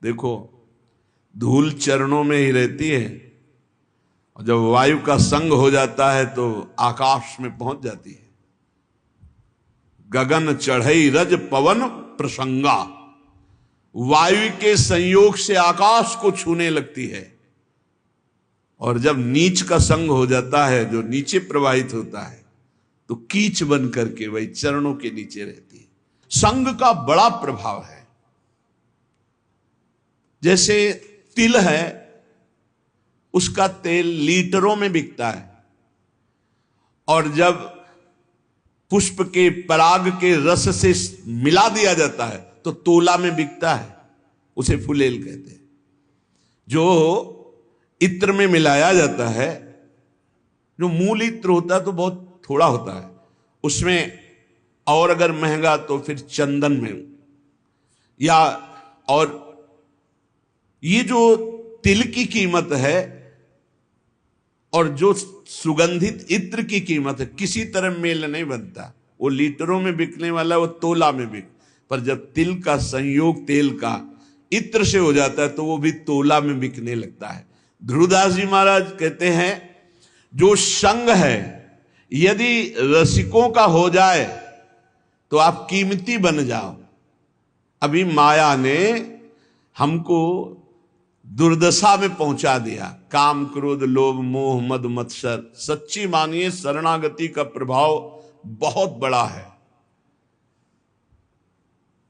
देखो, धूल चरणों में ही रहती है, और जब वायु का संग हो जाता है तो आकाश में पहुंच जाती है। गगन चढ़ई रज पवन प्रसंगा, वायु के संयोग से आकाश को छूने लगती है। और जब नीच का संग हो जाता है, जो नीचे प्रवाहित होता है, तो कीच बन करके वही चरणों के नीचे रहती है। संग का बड़ा प्रभाव है। जैसे तिल है, उसका तेल लीटरों में बिकता है, और जब पुष्प के पराग के रस से मिला दिया जाता है तो तोला में बिकता है। उसे फुलेल कहते हैं। जो इत्र में मिलाया जाता है, जो मूल इत्र होता है तो बहुत थोड़ा होता है उसमें, और अगर महंगा तो फिर चंदन में, या और ये जो तिल की कीमत है और जो सुगंधित इत्र की कीमत है, किसी तरह मेल नहीं बनता। वो लीटरों में बिकने वाला वो तोला में बिक, पर जब तिल का संयोग तेल का इत्र से हो जाता है तो वो भी तोला में बिकने लगता है। ध्रुवदास जी महाराज कहते हैं, जो संग है यदि रसिकों का हो जाए तो आप कीमती बन जाओ। अभी माया ने हमको दुर्दशा में पहुंचा दिया। काम क्रोध लोभ मोह मद मत्सर। सच्ची मानिए, शरणागति का प्रभाव बहुत बड़ा है।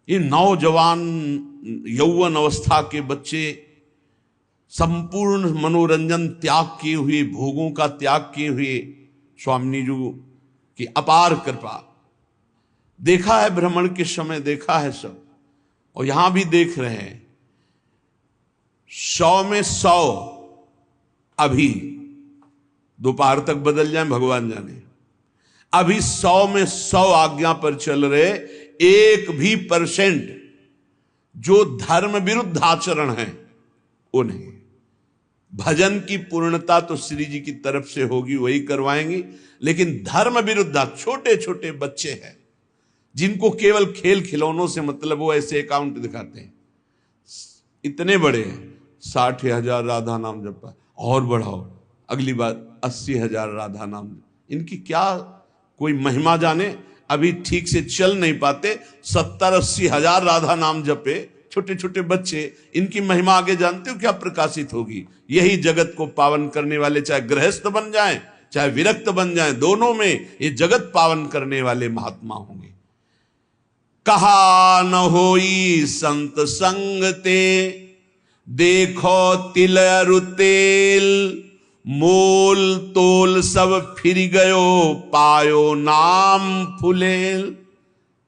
ये नौजवान यौवन अवस्था के बच्चे संपूर्ण मनोरंजन त्याग किए हुए, भोगों का त्याग किए हुए, स्वामी जी की अपार कृपा। देखा है भ्रमण के समय, देखा है सब, और यहां भी देख रहे हैं। 100 में 100 अभी दोपहर तक बदल जाए भगवान जाने। अभी 100 में 100 आज्ञा पर चल रहे, 1% जो धर्म विरुद्ध आचरण है वो नहीं। भजन की पूर्णता तो श्री जी की तरफ से होगी, वही करवाएंगी, लेकिन धर्म विरुद्ध छोटे छोटे बच्चे हैं जिनको केवल खेल खिलौनों से मतलब, वो ऐसे अकाउंट दिखाते हैं। इतने बड़े हैं, 60,000 राधा नाम जपा, और बढ़ाओ अगली बार 80,000 राधा नाम। इनकी क्या कोई महिमा जाने, अभी ठीक से चल नहीं पाते, 70-80 हजार राधा नाम जपे छोटे छोटे बच्चे। इनकी महिमा आगे जानते हो क्या प्रकाशित होगी? यही जगत को पावन करने वाले, चाहे गृहस्थ बन जाएं चाहे विरक्त बन जाएं, दोनों में ये जगत पावन करने वाले महात्मा होंगे। कहा न होई संत संग ते, देखो तिल अरु तेल, मोल तोल सब फिर गयो, पायो नाम फुलेल।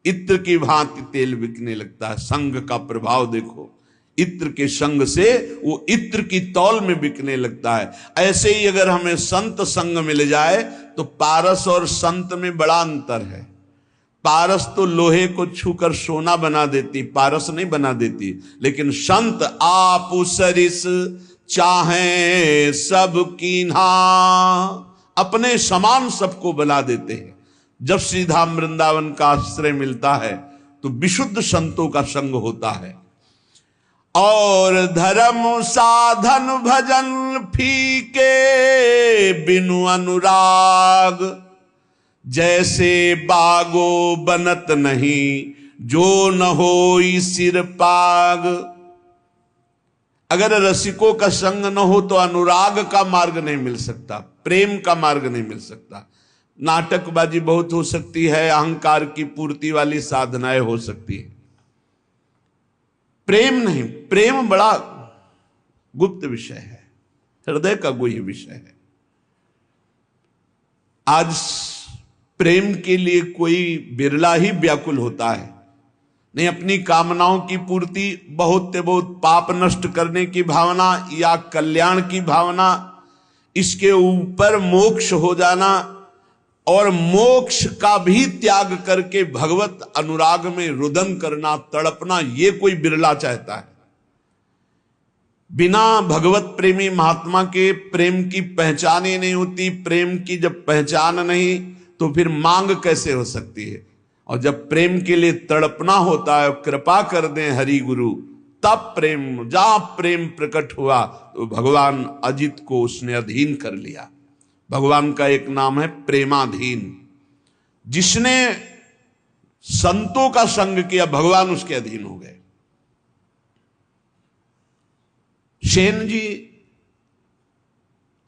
इत्र की भांति तेल बिकने लगता है। संग का प्रभाव देखो, इत्र के संग से वो इत्र की तौल में बिकने लगता है। ऐसे ही अगर हमें संत संग मिल जाए तो पारस और संत में बड़ा अंतर है। पारस तो लोहे को छूकर सोना बना देती, पारस नहीं बना देती, लेकिन संत आप सरिस चाहे सब कीन्हा, अपने समान सबको बना देते हैं। जब श्रीधाम वृंदावन का आश्रय मिलता है तो विशुद्ध संतों का संग होता है। और धर्म साधन भजन फीके बिनु अनुराग, जैसे बागो बनत नहीं जो न होई सिर पाग। अगर रसिकों का संग न हो तो अनुराग का मार्ग नहीं मिल सकता, प्रेम का मार्ग नहीं मिल सकता। नाटकबाजी बहुत हो सकती है, अहंकार की पूर्ति वाली साधनाएं हो सकती है, प्रेम नहीं। प्रेम बड़ा गुप्त विषय है, हृदय का गुह्य विषय है। आज प्रेम के लिए कोई बिरला ही व्याकुल होता है। नहीं, अपनी कामनाओं की पूर्ति, बहुत से बहुत पाप नष्ट करने की भावना या कल्याण की भावना, इसके ऊपर मोक्ष हो जाना और मोक्ष का भी त्याग करके भगवत अनुराग में रुदन करना, तड़पना, ये कोई बिरला चाहता है। बिना भगवत प्रेमी महात्मा के प्रेम की पहचान ही नहीं होती। प्रेम की जब पहचान नहीं तो फिर मांग कैसे हो सकती है? और जब प्रेम के लिए तड़पना होता है, कृपा कर दें हरि गुरु, तब प्रेम, जहां प्रेम प्रकट हुआ तो भगवान अजित को उसने अधीन कर लिया। भगवान का एक नाम है प्रेमाधीन। जिसने संतों का संग किया भगवान उसके अधीन हो गए। सेन जी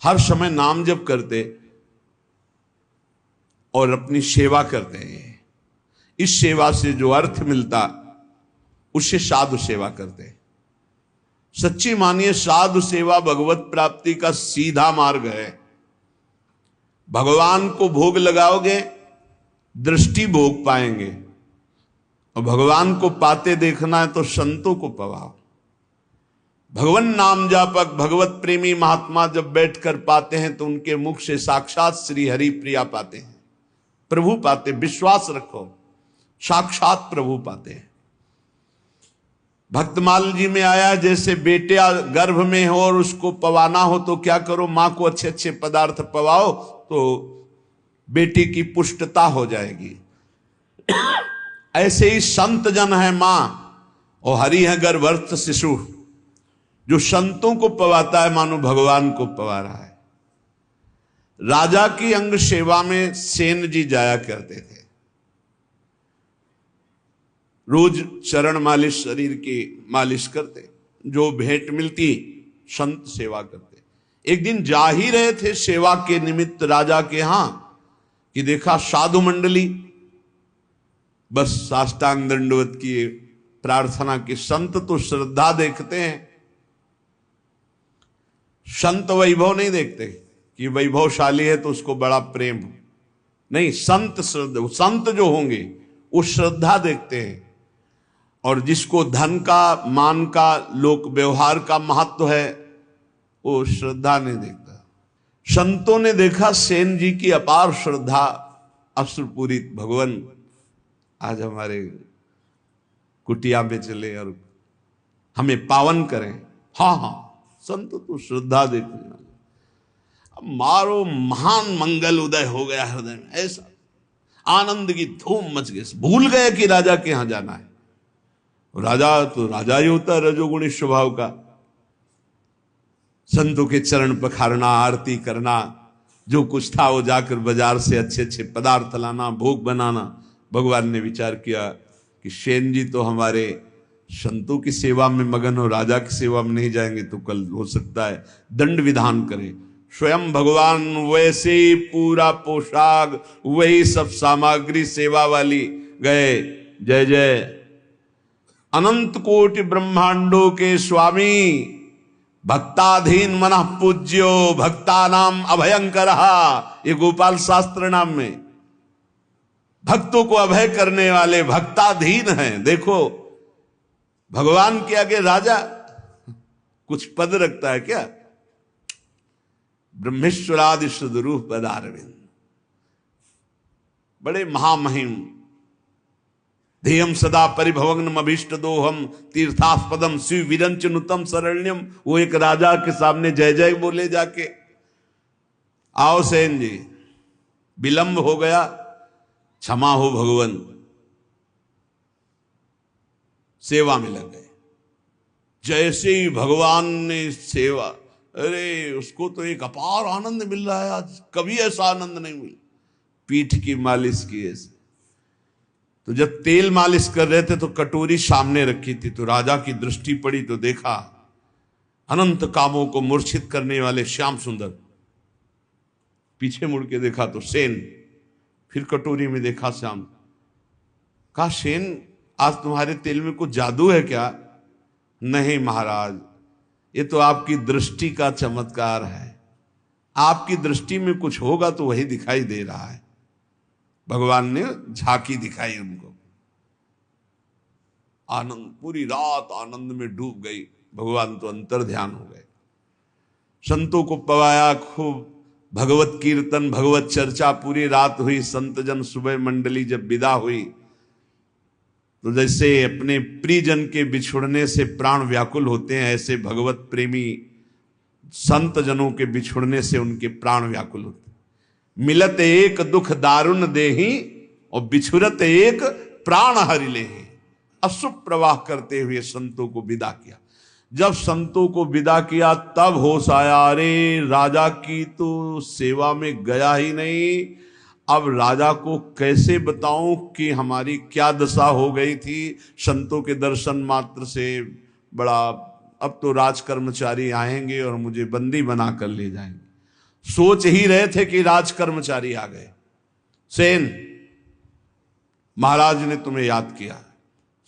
हर समय नाम जप करते और अपनी सेवा करते हैं। इस सेवा से जो अर्थ मिलता उससे साधु सेवा करते हैं। सच्ची मानिए साधु सेवा भगवत प्राप्ति का सीधा मार्ग है। भगवान को भोग लगाओगे, दृष्टि भोग पाएंगे, और भगवान को पाते देखना है तो संतों को पवाओ। भगवान नाम जापक भगवत प्रेमी महात्मा जब बैठकर पाते हैं तो उनके मुख से साक्षात श्री हरि प्रिया पाते हैं, प्रभु पाते। विश्वास रखो, साक्षात प्रभु पाते हैं। भक्तमाल जी में आया, जैसे बेटे गर्भ में हो और उसको पवाना हो तो क्या करो, मां को अच्छे अच्छे पदार्थ पवाओ तो बेटी की पुष्टता हो जाएगी। ऐसे ही संत जन है मां और हरि है गर्भस्थ शिशु। जो संतों को पवाता है मानो भगवान को पवा रहा है। राजा की अंग सेवा में सेन जी जाया करते थे। रोज चरण मालिश, शरीर की मालिश करते, जो भेंट मिलती संत सेवा करते। एक दिन जा ही रहे थे सेवा के निमित्त राजा के यहां कि देखा साधु मंडली बस साष्टांग दंडवत की प्रार्थना की। संत तो श्रद्धा देखते हैं, संत वैभव नहीं देखते कि वैभवशाली है तो उसको बड़ा प्रेम हो। नहीं, संत श्रद्धा, संत जो होंगे वो श्रद्धा देखते हैं। और जिसको धन का, मान का, लोक व्यवहार का महत्व है वो श्रद्धा नहीं देखता। संतों ने देखा सेन जी की अपार श्रद्धा, अश्रुपूरित। भगवान आज हमारे कुटिया में चले और हमें पावन करें। हाँ हाँ, संत तो श्रद्धा देखने वाले। अब मारो महान मंगल उदय हो गया हृदय में, ऐसा आनंद की धूम मच गई। भूल गए कि राजा के यहां जाना है। राजा तो राजा ही होता है, रजोगुणी स्वभाव का। संतों के चरण पखारना, आरती करना, जो कुछ था वो जाकर बाजार से अच्छे अच्छे पदार्थ लाना, भोग बनाना। भगवान ने विचार किया कि सेन जी तो हमारे संतों की सेवा में मगन हो, राजा की सेवा में नहीं जाएंगे तो कल हो सकता है दंड विधान करें। स्वयं भगवान वैसे ही पूरा पोशाक, वही सब सामग्री सेवा वाली गए। जय जय अनंत कोटि ब्रह्मांडों के स्वामी, भक्ताधीन मनः पूज्यो भक्तानाम अभयंकरः। ये गोपाल शास्त्र नाम में भक्तों को अभय करने वाले भक्ताधीन हैं। देखो भगवान के आगे राजा कुछ पद रखता है क्या? ब्रह्मेश्वरादि सुदरूप पदारविंद, बड़े महामहिम। ध्येयम सदा परिभवग्नम अभीष्ट दोहम तीर्थास्पदम शिव विरंचनुतम शरण्यम। वो एक राजा के सामने जय जय बोले जाके। आओ सेन जी, विलंब हो गया, क्षमा हो भगवान। सेवा में लग गए। जैसे ही भगवान ने सेवा, अरे उसको तो एक अपार आनंद मिल रहा है आज, कभी ऐसा आनंद नहीं मिला। पीठ की मालिश की ऐसे। तो जब तेल मालिश कर रहे थे तो कटोरी सामने रखी थी, तो राजा की दृष्टि पड़ी तो देखा अनंत कामों को मूर्छित करने वाले श्याम सुंदर। पीछे मुड़ के देखा तो सेन, फिर कटोरी में देखा श्याम। कहा सेन, आज तुम्हारे तेल में कुछ जादू है क्या? नहीं महाराज, ये तो आपकी दृष्टि का चमत्कार है। आपकी दृष्टि में कुछ होगा तो वही दिखाई दे रहा है। भगवान ने झांकी दिखाई उनको। आनंद, पूरी रात आनंद में डूब गई। भगवान तो अंतर ध्यान हो गए। संतों को पवाया खूब, भगवत कीर्तन, भगवत चर्चा पूरी रात हुई। संत जन सुबह मंडली जब विदा हुई तो जैसे अपने प्रियजन के बिछुड़ने से प्राण व्याकुल होते हैं, ऐसे भगवत प्रेमी संत जनों के बिछुड़ने से उनके प्राण व्याकुल होते। मिलत एक दुख दारुण देही और बिछुरत एक प्राण हरि लेहि। अशुभ प्रवाह करते हुए संतों को विदा किया। जब संतों को विदा किया तब होश आया, अरे राजा की तो सेवा में गया ही नहीं, अब राजा को कैसे बताऊं कि हमारी क्या दशा हो गई थी। संतों के दर्शन मात्र से बड़ा, अब तो राज कर्मचारी आएंगे और मुझे बंदी बना कर ले जाएंगे। सोच ही रहे थे कि राज कर्मचारी आ गए। सेन, महाराज ने तुम्हें याद किया,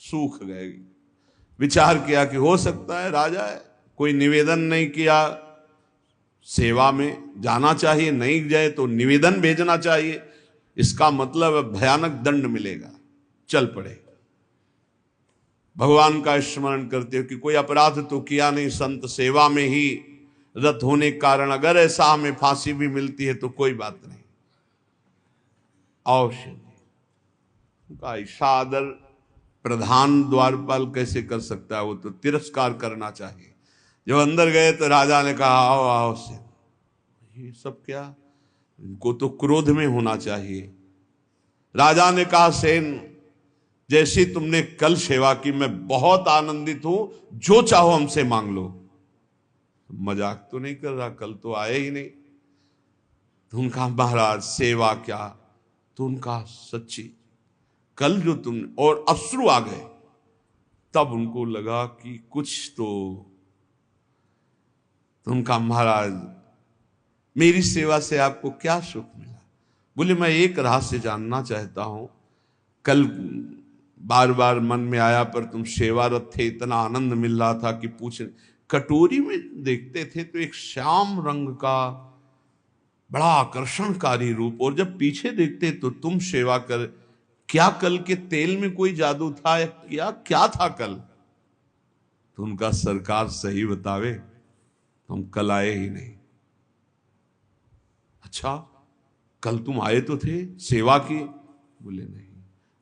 सूख गए। विचार किया कि हो सकता है राजा है, कोई निवेदन नहीं किया, सेवा में जाना चाहिए, नहीं जाए तो निवेदन भेजना चाहिए, इसका मतलब भयानक दंड मिलेगा। चल पड़े, भगवान का स्मरण करते हो कि कोई अपराध तो किया नहीं, संत सेवा में ही रत होने के कारण अगर ऐसा हमें फांसी भी मिलती है तो कोई बात नहीं। अवश्य का ऐसा आदर प्रधान द्वारपाल कैसे कर सकता है, वो तो तिरस्कार करना चाहिए। जब अंदर गए तो राजा ने कहा आओ आओ से, ये सब क्या, इनको तो क्रोध में होना चाहिए। राजा ने कहा सेन, जैसी तुमने कल सेवा की मैं बहुत आनंदित हूं, जो चाहो हमसे मांग लो। मजाक तो नहीं कर रहा, कल तो आए ही नहीं। तो उनका महाराज सेवा क्या, तो उनका सच्ची कल जो तुम, और अश्रु आ गए। तब उनको लगा कि कुछ तो उनका महाराज मेरी सेवा से आपको क्या सुख मिला। बोले मैं एक रहस्य जानना चाहता हूं, कल बार बार मन में आया पर तुम सेवारत थे, इतना आनंद मिल रहा था कि पूछे। कटोरी में देखते थे तो एक श्याम रंग का बड़ा आकर्षणकारी रूप, और जब पीछे देखते तो तुम सेवा कर, क्या कल के तेल में कोई जादू था या क्या था कल। तो उनका सरकार सही बतावे, हम कल आए ही नहीं। अच्छा, कल तुम आए तो थे, सेवा की? बोले नहीं,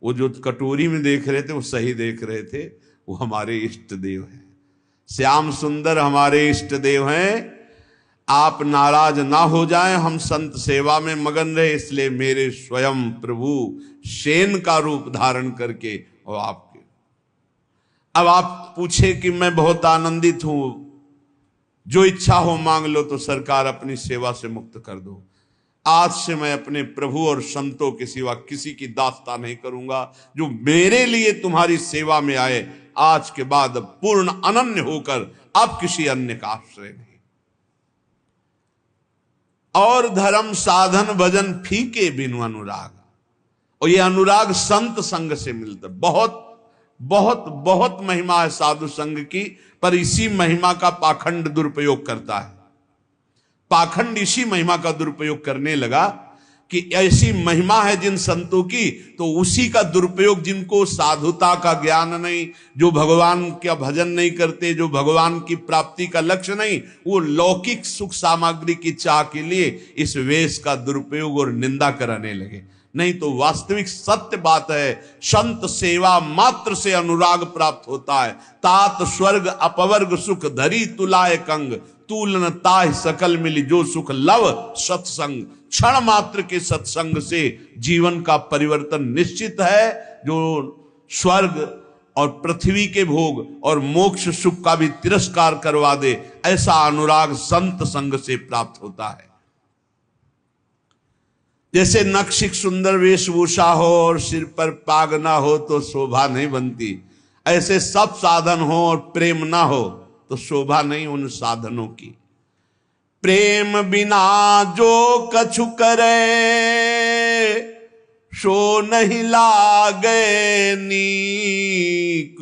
वो जो कटोरी में देख रहे थे वो सही देख रहे थे, वो हमारे इष्ट देव हैं, श्याम सुंदर हमारे इष्ट देव हैं। आप नाराज ना हो जाएं, हम संत सेवा में मगन रहे, इसलिए मेरे स्वयं प्रभु सेन का रूप धारण करके और आपके। अब आप पूछे कि मैं बहुत आनंदित हूं, जो इच्छा हो मांग लो, तो सरकार अपनी सेवा से मुक्त कर दो। आज से मैं अपने प्रभु और संतों के सिवा किसी की दास्ता नहीं करूंगा। जो मेरे लिए तुम्हारी सेवा में आए, आज के बाद पूर्ण अनन्य होकर अब किसी अन्य का आश्रय नहीं। और धर्म साधन भजन फीके बिनु अनुराग, और ये अनुराग संत संग से मिलता। बहुत बहुत बहुत महिमा है साधु संग की, पर इसी महिमा का पाखंड दुरुपयोग करता है। पाखंड इसी महिमा का दुरुपयोग करने लगा कि ऐसी महिमा है जिन संतों की, तो उसी का दुरुपयोग, जिनको साधुता का ज्ञान नहीं, जो भगवान का भजन नहीं करते, जो भगवान की प्राप्ति का लक्ष्य नहीं, वो लौकिक सुख सामग्री की चाह के लिए इस वेश का दुरुपयोग और निंदा कराने लगे। नहीं तो वास्तविक सत्य बात है, संत सेवा मात्र से अनुराग प्राप्त होता है। तात स्वर्ग अपवर्ग सुख धरी तुलाय कंग, तूलन ताह सकल मिली जो सुख लव सत्संग। क्षण मात्र के सत्संग से जीवन का परिवर्तन निश्चित है। जो स्वर्ग और पृथ्वी के भोग और मोक्ष सुख का भी तिरस्कार करवा दे, ऐसा अनुराग संत संग से प्राप्त होता है। जैसे नक्शिक सुंदर वेशभूषा हो और सिर पर पाग ना हो तो शोभा नहीं बनती, ऐसे सब साधन हो और प्रेम ना हो तो शोभा नहीं उन साधनों की। प्रेम बिना जो कछु करे, सो नहीं लागे नीक।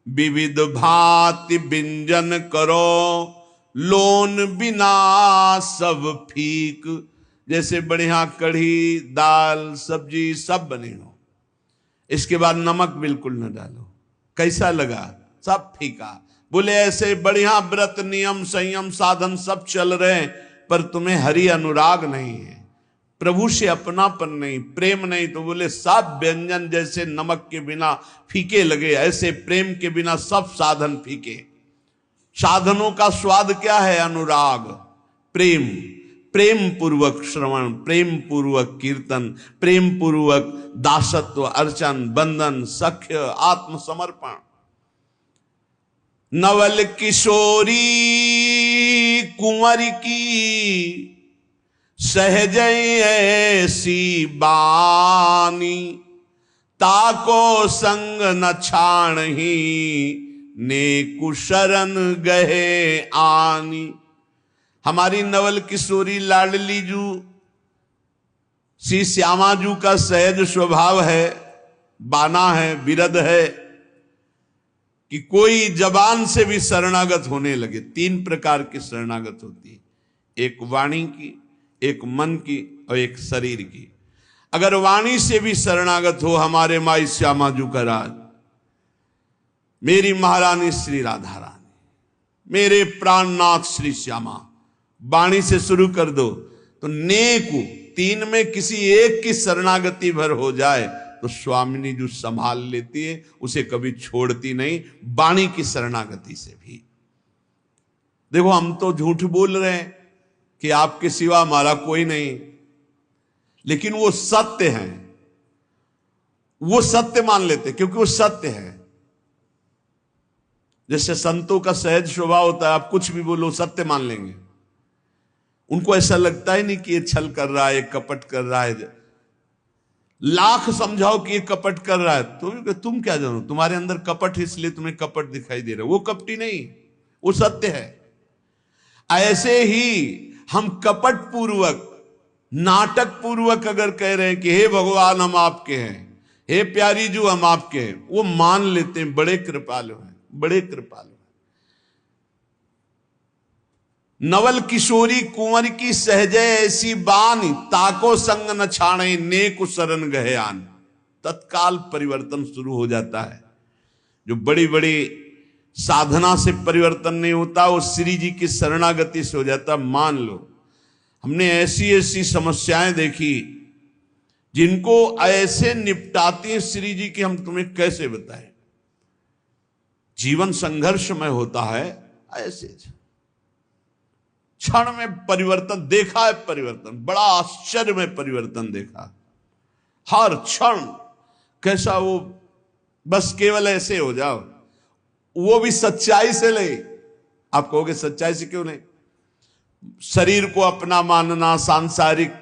विविध भांति व्यंजन करो, लोन बिना सब फीक। जैसे बढ़िया कढ़ी दाल सब्जी सब बनी हो, इसके बाद नमक बिल्कुल न डालो, कैसा लगा? सब फीका। बोले ऐसे बढ़िया व्रत नियम संयम साधन सब चल रहे हैं, पर तुम्हें हरि अनुराग नहीं है, प्रभु से अपनापन नहीं, प्रेम नहीं। तो बोले सब व्यंजन जैसे नमक के बिना फीके लगे, ऐसे प्रेम के बिना सब साधन फीके। साधनों का स्वाद क्या है? अनुराग, प्रेम। प्रेम पूर्वक श्रवण, प्रेम पूर्वक कीर्तन, प्रेम पूर्वक दासत्व, अर्चन, बंधन, सख्य, आत्मसमर्पण। नवल किशोरी कुंवर की सहज ऐसी बानी, ताको संग न छाणही, नेकु शरण गहे आनी। हमारी नवल किशोरी लाडली जू श्री श्यामा जू का सहज स्वभाव है, बाना है, विरध है कि कोई जबान से भी शरणागत होने लगे। 3 प्रकार की शरणागत होती है, एक वाणी की, एक मन की और एक शरीर की। अगर वाणी से भी शरणागत हो, हमारे माई श्यामा जू का राज, मेरी महारानी श्री राधा रानी, मेरे प्राणनाथ श्री श्यामा, वाणी से शुरू कर दो तो नेकु 3 में किसी एक की शरणागति भर हो जाए तो स्वामिनी जो संभाल लेती है, उसे कभी छोड़ती नहीं, वाणी की शरणागति से भी। देखो हम तो झूठ बोल रहे हैं कि आपके सिवा हमारा कोई नहीं, लेकिन वो सत्य है, वो सत्य मान लेते क्योंकि वो सत्य है। जैसे संतों का सहज स्वभाव होता है, आप कुछ भी बोलो सत्य मान लेंगे। उनको ऐसा लगता ही नहीं कि ये छल कर रहा है, ये कपट कर रहा है। लाख समझाओ कि ये कपट कर रहा है तो तुम क्या जानो, तुम्हारे अंदर कपट है इसलिए तुम्हें कपट दिखाई दे रहा है। वो कपटी नहीं, वो सत्य है। ऐसे ही हम कपट पूर्वक, नाटक पूर्वक अगर कह रहे हैं कि हे भगवान हम आपके हैं, हे प्यारी जू हम आपके हैं, वो मान लेते हैं। बड़े कृपालु हैं, बड़े कृपालु हैं। नवल किशोरी कुंवर की सहजे ऐसी बानी, ताको संग न छाणे, नेकु शरण गहे आन। तत्काल परिवर्तन शुरू हो जाता है। जो बड़ी बड़ी साधना से परिवर्तन नहीं होता, वो श्री जी की शरणागति से हो जाता। मान लो हमने ऐसी ऐसी समस्याएं देखी जिनको ऐसे निपटाती हैं श्री जी की, हम तुम्हें कैसे बताएं। जीवन संघर्षमय होता है, ऐसे क्षण में परिवर्तन देखा है। परिवर्तन बड़ा आश्चर्य में परिवर्तन देखा, हर क्षण कैसा वो, बस केवल ऐसे हो जाओ, वो भी सच्चाई से ले। आप कहोगे सच्चाई से क्यों नहीं? शरीर को अपना मानना, सांसारिक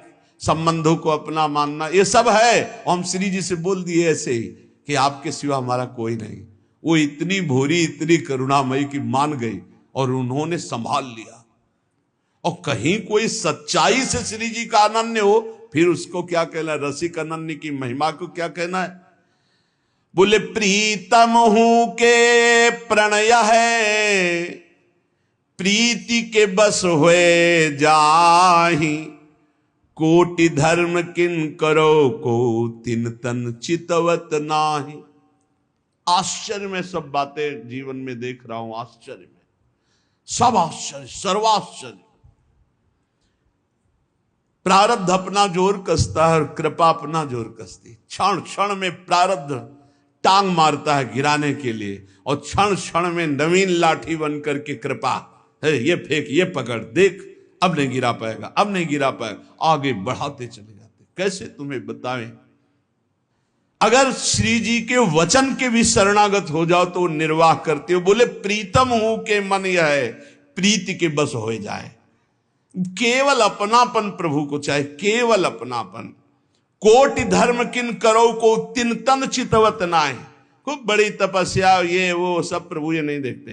संबंधों को अपना मानना, ये सब है। और हम श्री जी से बोल दिए ऐसे ही कि आपके सिवा हमारा कोई नहीं। वो इतनी भोरी, इतनी करुणामयी की मान गई और उन्होंने संभाल लिया। और कहीं कोई सच्चाई से श्री जी का अनन्य हो, फिर उसको क्या कहना है? रसिक अनन्य की महिमा को क्या कहना है? बोले प्रीतम हूं के प्रणय है, प्रीति के बस हुए जाहि, कोटि धर्म किन करो को तिन तन चितवत नाही। आश्चर्य में सब बातें जीवन में देख रहा हूं, आश्चर्य में सब आश्चर्य, सर्वाश्चर्य। प्रारब्ध अपना जोर कसता है और कृपा अपना जोर कसती। क्षण क्षण में प्रारब्ध टांग मारता है गिराने के लिए, और क्षण क्षण में नवीन लाठी बन करके कृपा है, ये फेंक, ये पकड़, देख अब नहीं गिरा पाएगा, अब नहीं गिरा पाएगा, आगे बढ़ाते चले जाते। कैसे तुम्हें बताएं? अगर श्री जी के वचन के भी शरणागत हो जाओ तो निर्वाह करते हो। बोले प्रीतम हूं के मन यह है, प्रीति के बस हो जाए। केवल अपनापन प्रभु को चाहे, केवल अपनापन। कोटि धर्म किन करो को तिन तन चितवत नाय। खूब बड़ी तपस्या ये वो सब प्रभु ये नहीं देखते,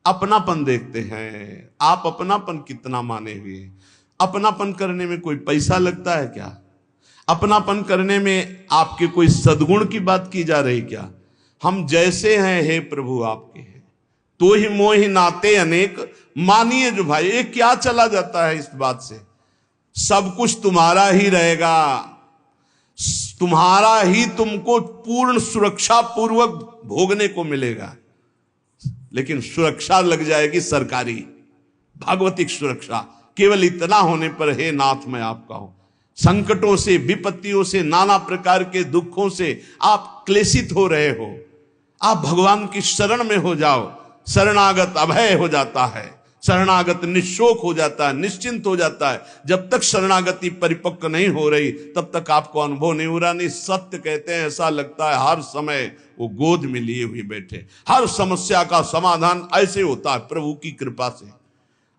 अपनापन देखते हैं। आप अपनापन कितना माने हुए? अपनापन करने में कोई पैसा लगता है क्या? अपनापन करने में आपके कोई सद्गुण की बात की जा रही क्या? हम जैसे हैं हे प्रभु आपके हैं, तो ही मोहि नाते अनेक। मानिए जो भाई, ये क्या चला जाता है इस बात से? सब कुछ तुम्हारा ही रहेगा, तुम्हारा ही तुमको पूर्ण सुरक्षा पूर्वक भोगने को मिलेगा। लेकिन सुरक्षा लग जाएगी सरकारी, भागवतिक सुरक्षा। केवल इतना होने पर हे नाथ मैं आपका हूं। संकटों से, विपत्तियों से, नाना प्रकार के दुखों से आप क्लेशित हो रहे हो, आप भगवान की शरण में हो जाओ। शरणागत अभय हो जाता है, शरणागत निशोक हो जाता है, निश्चिंत हो जाता है। जब तक शरणागति परिपक्व नहीं हो रही तब तक आपको अनुभव नहीं हो रहा। नहीं, सत्य कहते हैं, ऐसा लगता है हर समय वो गोद में लिए हुए बैठे। हर समस्या का समाधान ऐसे होता है प्रभु की कृपा से।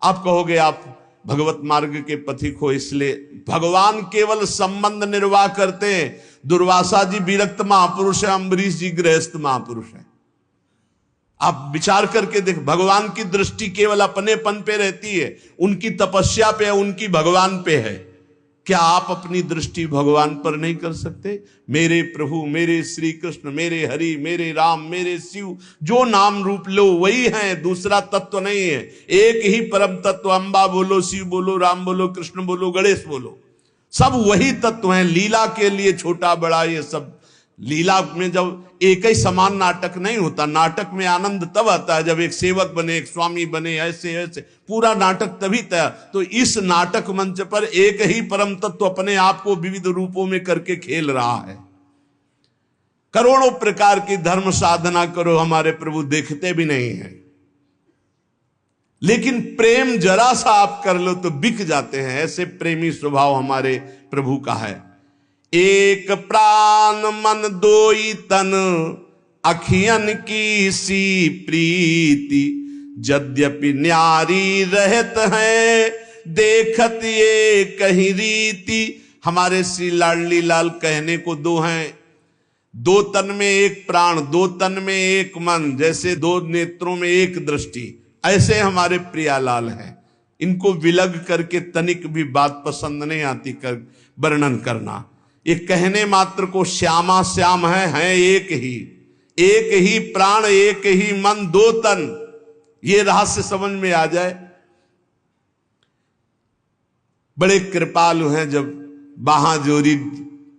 आप कहोगे आप भगवत मार्ग के पथिक हो, इसलिए भगवान केवल संबंध निर्वाह करते हैं। दुर्वासा जी विरक्त महापुरुष है, अम्बरीश जी गृहस्थ महापुरुष है। आप विचार करके देख, भगवान की दृष्टि केवल अपनेपन पे रहती है, उनकी तपस्या पे है, उनकी भगवान पे है। क्या आप अपनी दृष्टि भगवान पर नहीं कर सकते? मेरे प्रभु, मेरे श्री कृष्ण, मेरे हरि, मेरे राम, मेरे शिव, जो नाम रूप लो वही है, दूसरा तत्व नहीं है। एक ही परम तत्व, अम्बा बोलो, शिव बोलो, राम बोलो, कृष्ण बोलो, गणेश बोलो, सब वही तत्व हैं। लीला के लिए छोटा बड़ा ये सब, लीला में जब एक ही समान नाटक नहीं होता। नाटक में आनंद तब आता है जब एक सेवक बने, एक स्वामी बने, ऐसे ऐसे पूरा नाटक तभी तैयार। तो इस नाटक मंच पर एक ही परम तत्व अपने आप को विविध रूपों में करके खेल रहा है। करोड़ों प्रकार की धर्म साधना करो, हमारे प्रभु देखते भी नहीं है। लेकिन प्रेम जरा सा आप कर लो तो बिक जाते हैं। ऐसे प्रेमी स्वभाव हमारे प्रभु का है। एक प्राण मन दोई तन, अखियन की सी प्रीति, यद्यपि न्यारी रहत है, देखत ये कहीं रीति। हमारे श्री लाडली लाल कहने को दो हैं, दो तन में एक प्राण, दो तन में एक मन, जैसे दो नेत्रों में एक दृष्टि, ऐसे हमारे प्रियालाल हैं। इनको विलग करके तनिक भी बात पसंद नहीं आती कर वर्णन करना। ये कहने मात्र को श्यामा श्याम है एक ही प्राण, एक ही मन, दो तन। ये रहस्य समझ में आ जाए। बड़े कृपालु हैं, जब बाहां जोरी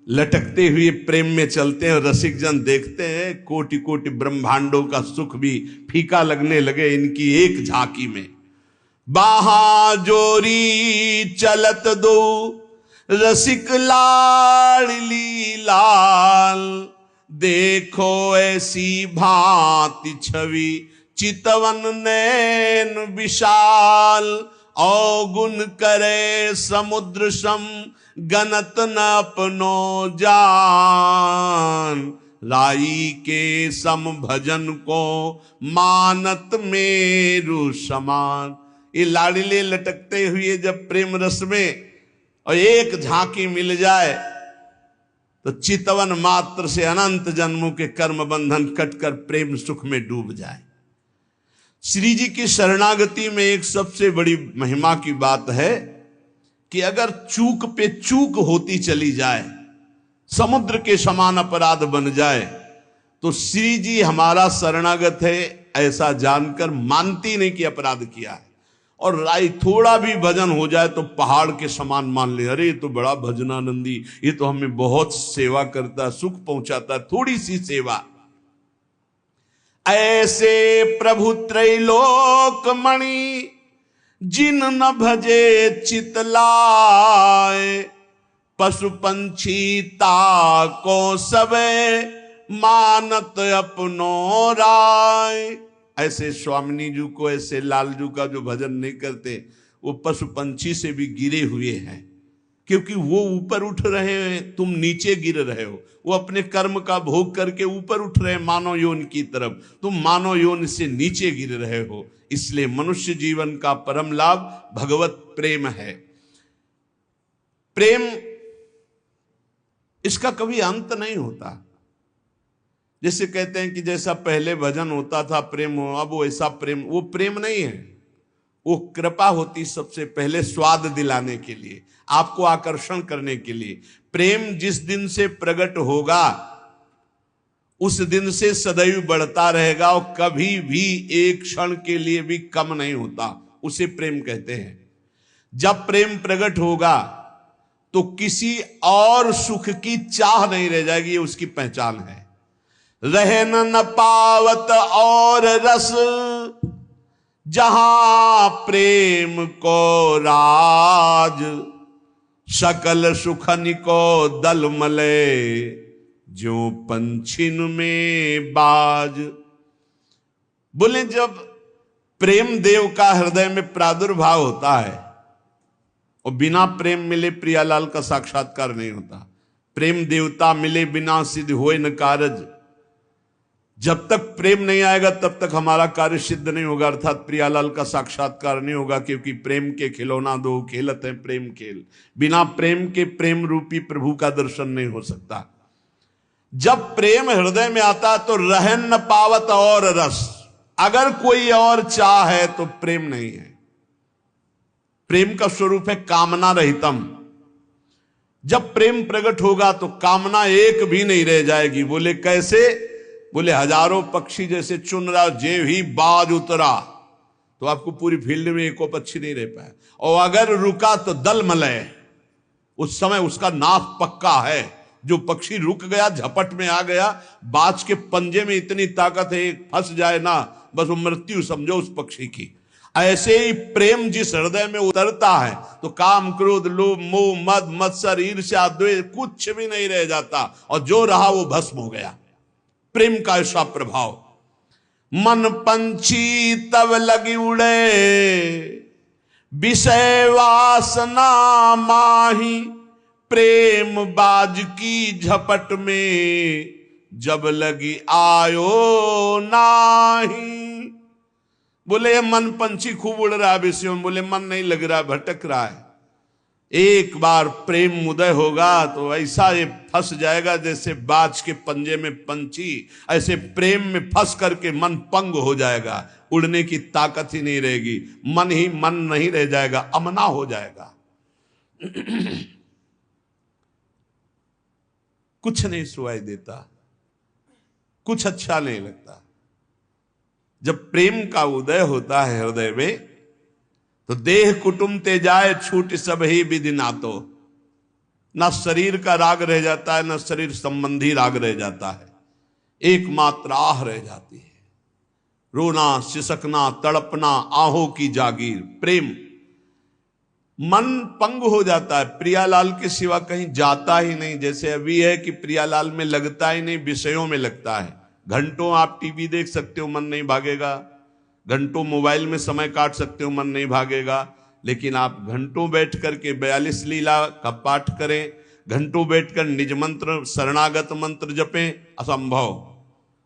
लटकते हुए प्रेम में चलते हैं और रसिक जन देखते हैं, कोटि कोटि ब्रह्मांडों का सुख भी फीका लगने लगे इनकी एक झांकी में। बाहां जोरी चलत दो, रसिक लाडली लाल, देखो ऐसी भांति छवि, चितवन नैन विशाल, अवगुण करे समुद्र सम, गनत न अपनो जान, राई के सम भजन को मानत मेरु समान। ये लाडले लटकते हुए जब प्रेम रस में और एक झांकी मिल जाए तो चितवन मात्र से अनंत जन्मों के कर्म बंधन कटकर प्रेम सुख में डूब जाए। श्री जी की शरणागति में एक सबसे बड़ी महिमा की बात है कि अगर चूक पे चूक होती चली जाए, समुद्र के समान अपराध बन जाए, तो श्री जी हमारा शरणागत है ऐसा जानकर मानती नहीं कि अपराध किया है। और राय थोड़ा भी भजन हो जाए तो पहाड़ के समान मान ले, अरे ये तो बड़ा भजनानंदी, ये तो हमें बहुत सेवा करता, सुख पहुंचाता, थोड़ी सी सेवा। ऐसे प्रभु त्रैलोक मणि, जिन न भजे चितलाए, पशु पंछी ताको सबे, मानत अपनो राय। ऐसे स्वामिनी जी को, ऐसे लालजू का जो भजन नहीं करते, वो पशु पंछी से भी गिरे हुए हैं, क्योंकि वो ऊपर उठ रहे हैं, तुम नीचे गिर रहे हो। वो अपने कर्म का भोग करके ऊपर उठ रहे हैं मानव योनि की तरफ, तुम मानव योनि से नीचे गिर रहे हो। इसलिए मनुष्य जीवन का परम लाभ भगवत प्रेम है। प्रेम इसका कभी अंत नहीं होता। जैसे कहते हैं कि जैसा पहले भजन होता था प्रेम, अब वो ऐसा प्रेम, वो प्रेम नहीं है, वो कृपा होती सबसे पहले स्वाद दिलाने के लिए, आपको आकर्षण करने के लिए। प्रेम जिस दिन से प्रकट होगा उस दिन से सदैव बढ़ता रहेगा और कभी भी एक क्षण के लिए भी कम नहीं होता, उसे प्रेम कहते हैं। जब प्रेम प्रकट होगा तो किसी और सुख की चाह नहीं रह जाएगी, ये उसकी पहचान है। रहन न पावत और रस, जहां प्रेम को राज, सकल सुखन को दल मले, जो पंछिन में बाज। बोले जब प्रेम देव का हृदय में प्रादुर्भाव होता है, और बिना प्रेम मिले प्रियालाल का साक्षात्कार नहीं होता। प्रेम देवता मिले बिना सिद्ध होए न कारज। जब तक प्रेम नहीं आएगा तब तक हमारा कार्य सिद्ध नहीं होगा, अर्थात प्रियालाल का साक्षात्कार नहीं होगा, क्योंकि प्रेम के खिलौना दो खेलत है प्रेम खेल। बिना प्रेम के प्रेम रूपी प्रभु का दर्शन नहीं हो सकता। जब प्रेम हृदय में आता तो रहन न पावत और रस। अगर कोई और चाह है तो प्रेम नहीं है। प्रेम का स्वरूप है कामना रहितम। जब प्रेम प्रकट होगा तो कामना एक भी नहीं रह जाएगी। बोले कैसे? बोले हजारों पक्षी जैसे चुन रहा, जे ही बाज उतरा तो आपको पूरी फील्ड में एको पक्षी नहीं रह पाया, और अगर रुका तो दल मलय। उस समय उसका नाश पक्का है। जो पक्षी रुक गया, झपट में आ गया, बाज के पंजे में इतनी ताकत है, फंस जाए ना बस वो मृत्यु समझो उस पक्षी की। ऐसे ही प्रेम जिस हृदय में उतरता है तो काम क्रोध लोभ मोह मद मत्सर ईर्ष्या द्वेष कुछ भी नहीं रह जाता, और जो रहा वो भस्म हो गया। प्रेम का ऐसा प्रभाव। मन पंछी तब लगी उड़े, विषय वासना माही। प्रेम बाज की झपट में, जब लगी आयो नाही। बोले मन पंछी खूब उड़ रहा है विषयों में, बोले मन नहीं लग रहा, भटक रहा है। एक बार प्रेम उदय होगा तो ऐसा ये फंस जाएगा जैसे बाज के पंजे में पंछी। ऐसे प्रेम में फंस करके मन पंग हो जाएगा, उड़ने की ताकत ही नहीं रहेगी, मन ही मन नहीं रह जाएगा, अमना हो जाएगा। कुछ नहीं सुनाई देता, कुछ अच्छा नहीं लगता। जब प्रेम का उदय होता है हृदय में तो देह कुटुंब ते जाए छूट सब ही विधि नातो। न शरीर का राग रह जाता है, न शरीर संबंधी राग रह जाता है, एकमात्र आह रह जाती है। रोना सिसकना तड़पना आहों की जागीर प्रेम। मन पंग हो जाता है, प्रियालाल के सिवा कहीं जाता ही नहीं। जैसे अभी है कि प्रियालाल में लगता ही नहीं, विषयों में लगता है। घंटों आप टीवी देख सकते हो, मन नहीं भागेगा। घंटों मोबाइल में समय काट सकते हो, मन नहीं भागेगा। लेकिन आप घंटों बैठ करके 42 लीला का पाठ करें, घंटों बैठकर निज मंत्र शरणागत मंत्र जपें, असंभव।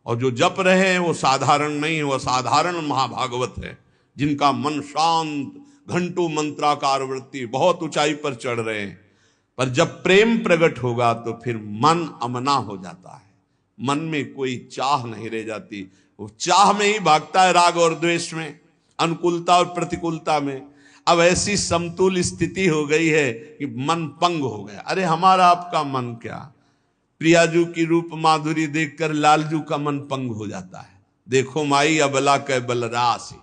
और जो जप रहे हैं वो साधारण नहीं है, वो साधारण महाभागवत है, जिनका मन शांत, घंटों मंत्राकार वृत्ति, बहुत ऊंचाई पर चढ़ रहे हैं। पर जब प्रेम प्रकट होगा तो फिर मन अमना हो जाता है, मन में कोई चाह नहीं रह जाती। वो चाह में ही भागता है, राग और द्वेष में, अनुकूलता और प्रतिकूलता में। अब ऐसी समतुल स्थिति हो गई है कि मन पंग हो गया। अरे हमारा आपका मन क्या, प्रियाजू की रूप माधुरी देखकर लालजू का मन पंग हो जाता है। देखो माई अबला कै बलरासी,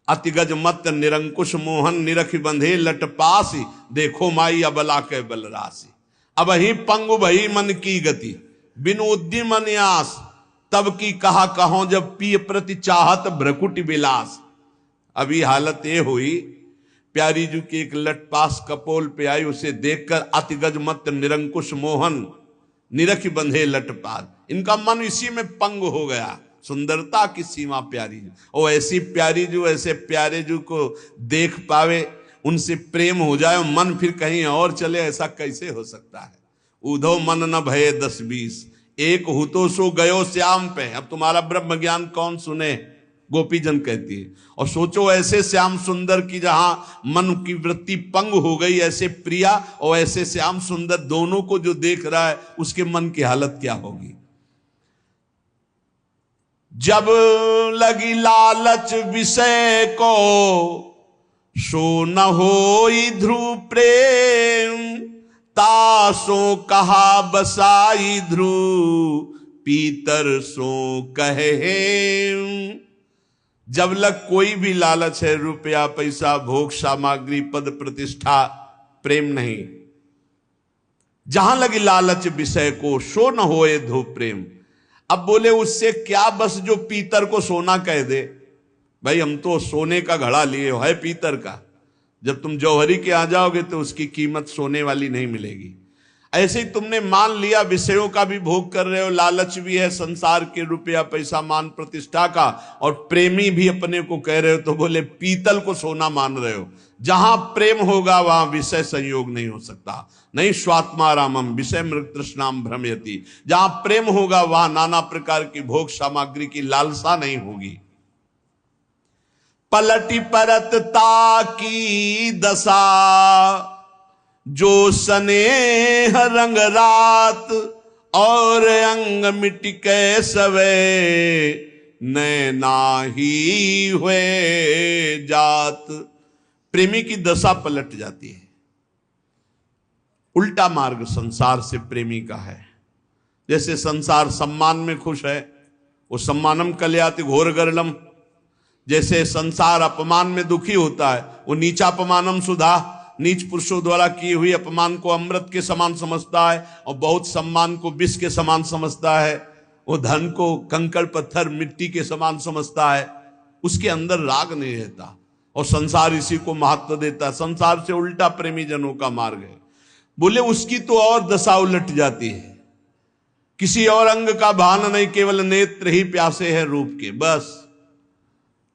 अतिगज मत निरंकुश मोहन निरख बंधे लट पासी। देखो माई अबला कै बलरासी। अब ही पंग भई मन की गति, बिन उद्यम न्यास। तब की कहा कहो जब पिय प्रति चाहत भ्रकुटि विलास। अभी हालत ये हुई, प्यारी जी की एक लटपास कपोल पे आई, उसे देखकर अतिगज मत निरंकुश मोहन निरख बंधे लटपास। इनका मन इसी में पंग हो गया। सुंदरता की सीमा प्यारी जी, और ऐसी प्यारी जो ऐसे प्यारे जो को देख पावे, उनसे प्रेम हो जाए, मन फिर कहीं और चले, ऐसा कैसे हो सकता है। उधो मन न भये 10-20, एक हु तो सो गयो श्याम पे। अब तुम्हारा ब्रह्म ज्ञान कौन सुने, गोपीजन कहती है। और सोचो ऐसे श्याम सुंदर की जहां मन की वृत्ति पंग हो गई, ऐसे प्रिया और ऐसे श्याम सुंदर दोनों को जो देख रहा है, उसके मन की हालत क्या होगी। जब लगी लालच विषय को, सो न होई ध्रुव प्रेम। तासो कहा बसाई ध्रुव, पीतर सो कहे। जब लग कोई भी लालच है, रुपया पैसा भोग सामग्री पद प्रतिष्ठा, प्रेम नहीं। जहां लगी लालच विषय को, सो न होए ध्रुव प्रेम। अब बोले उससे क्या, बस जो पीतर को सोना कह दे। भाई हम तो सोने का घड़ा लिए हो, है पीतर का। जब तुम जौहरी के आ जाओगे तो उसकी कीमत सोने वाली नहीं मिलेगी। ऐसे ही तुमने मान लिया विषयों का भी भोग कर रहे हो, लालच भी है संसार के, रुपया पैसा मान प्रतिष्ठा का, और प्रेमी भी अपने को कह रहे हो, तो बोले पीतल को सोना मान रहे हो। जहां प्रेम होगा वहां विषय संयोग नहीं हो सकता। नहीं स्वात्मा रामम विषय मृग तृष्णाम भ्रमयति। जहां प्रेम होगा वहां नाना प्रकार की भोग सामग्री की लालसा नहीं होगी। पलटी परतता की दशा जो स्नेह रंग रात, और अंग मिट के सवे नैना ही हुए जात। प्रेमी की दशा पलट जाती है। उल्टा मार्ग संसार से प्रेमी का है। जैसे संसार सम्मान में खुश है, वो सम्मानम कल्याति घोर गरलम। जैसे संसार अपमान में दुखी होता है, वो नीचापमानम सुधा, नीच पुरुषों द्वारा की हुई अपमान को अमृत के समान समझता है, और बहुत सम्मान को विष के समान समझता है। वो धन को कंकड़ पत्थर मिट्टी के समान समझता है, उसके अंदर राग नहीं रहता, और संसार इसी को महत्व देता है। संसार से उल्टा प्रेमी जनों का मार्ग है। बोले उसकी तो और दशा उलट जाती है, किसी और अंग का भान नहीं, केवल नेत्र ही प्यासे है रूप के। बस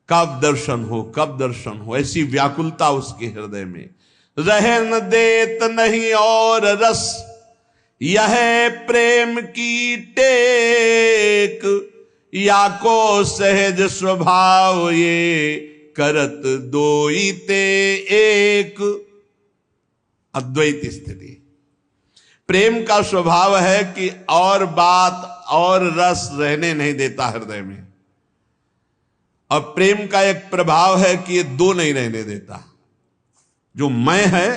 कब दर्शन हो, कब दर्शन हो, ऐसी व्याकुलता उसके हृदय में। रहे न देत नहीं और रस, यह प्रेम की टेक, या को सहज स्वभाव ये करत दोई ते एक। अद्वैत स्थिति। प्रेम का स्वभाव है कि और बात और रस रहने नहीं देता हृदय में, और प्रेम का एक प्रभाव है कि ये दो नहीं रहने देता। जो मैं है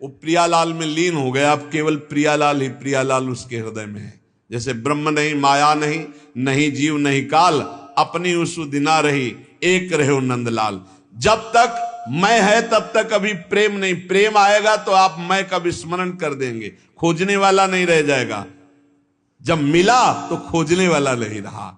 वो प्रियालाल में लीन हो गया, अब केवल प्रियालाल ही प्रियालाल उसके हृदय में है। जैसे ब्रह्म नहीं, माया नहीं, नहीं जीव नहीं काल, अपनी उस दिना रही एक रहे नंदलाल। जब तक मैं है तब तक अभी प्रेम नहीं। प्रेम आएगा तो आप मैं का विस्मरण कर देंगे, खोजने वाला नहीं रह जाएगा। जब मिला तो खोजने वाला नहीं रहा।